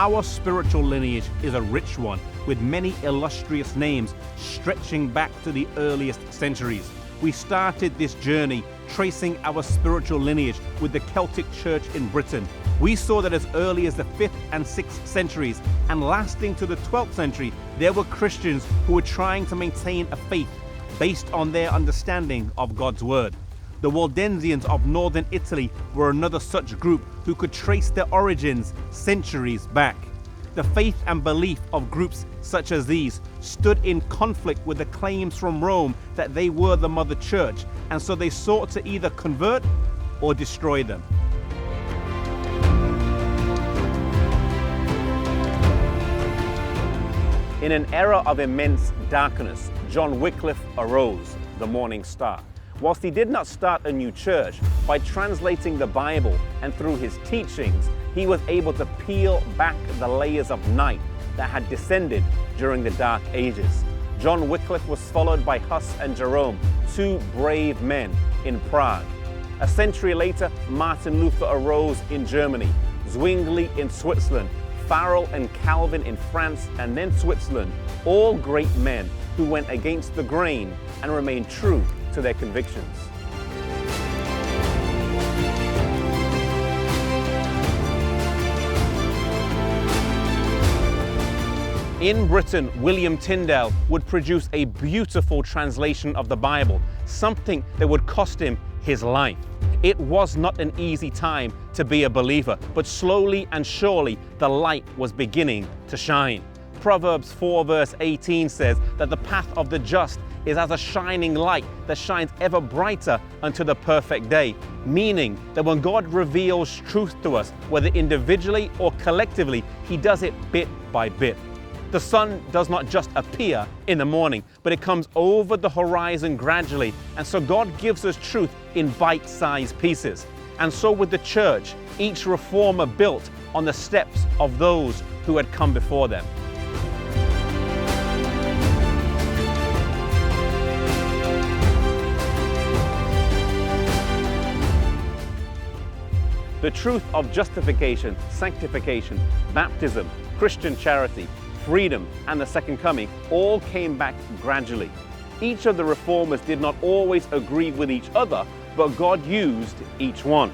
Our spiritual lineage is a rich one, with many illustrious names stretching back to the earliest centuries. We started this journey tracing our spiritual lineage with the Celtic Church in Britain. We saw that as early as the 5th and 6th centuries, and lasting to the 12th century, there were Christians who were trying to maintain a faith based on their understanding of God's word. The Waldensians of northern Italy were another such group who could trace their origins centuries back. The faith and belief of groups such as these stood in conflict with the claims from Rome that they were the mother church, and so they sought to either convert or destroy them. In an era of immense darkness, John Wycliffe arose, the morning star. Whilst he did not start a new church, by translating the Bible and through his teachings, he was able to peel back the layers of night that had descended during the Dark Ages. John Wycliffe was followed by Huss and Jerome, two brave men in Prague. A century later, Martin Luther arose in Germany, Zwingli in Switzerland, Farel and Calvin in France, and then Switzerland, all great men who went against the grain and remained true to their convictions. In Britain, William Tyndale would produce a beautiful translation of the Bible, something that would cost him his life. It was not an easy time to be a believer, but slowly and surely the light was beginning to shine. Proverbs 4 verse 18 says that the path of the just is as a shining light that shines ever brighter unto the perfect day, meaning that when God reveals truth to us, whether individually or collectively, He does it bit by bit. The sun does not just appear in the morning, but it comes over the horizon gradually, and so God gives us truth in bite-sized pieces. And so with the church, each reformer built on the steps of those who had come before them. The truth of justification, sanctification, baptism, Christian charity, freedom, and the second coming all came back gradually. Each of the reformers did not always agree with each other, but God used each one.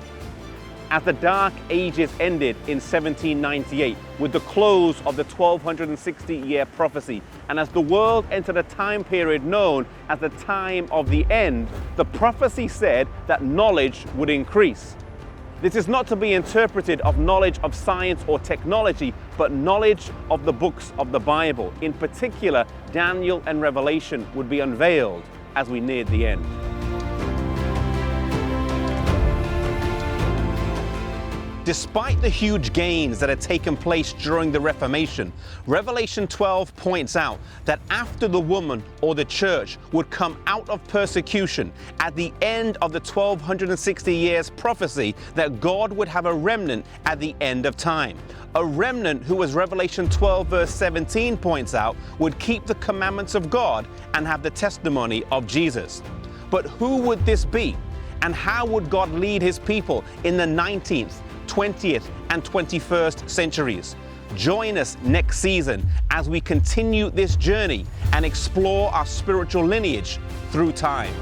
As the Dark Ages ended in 1798 with the close of the 1260-year prophecy, and as the world entered a time period known as the time of the end, the prophecy said that knowledge would increase. This is not to be interpreted of knowledge of science or technology, but knowledge of the books of the Bible. In particular, Daniel and Revelation would be unveiled as we neared the end. Despite the huge gains that had taken place during the Reformation, Revelation 12 points out that after the woman or the church would come out of persecution at the end of the 1260 years prophecy, that God would have a remnant at the end of time. A remnant who, as Revelation 12 verse 17 points out, would keep the commandments of God and have the testimony of Jesus. But who would this be? And how would God lead His people in the 19th, 20th and 21st centuries? Join us next season as we continue this journey and explore our spiritual lineage through time.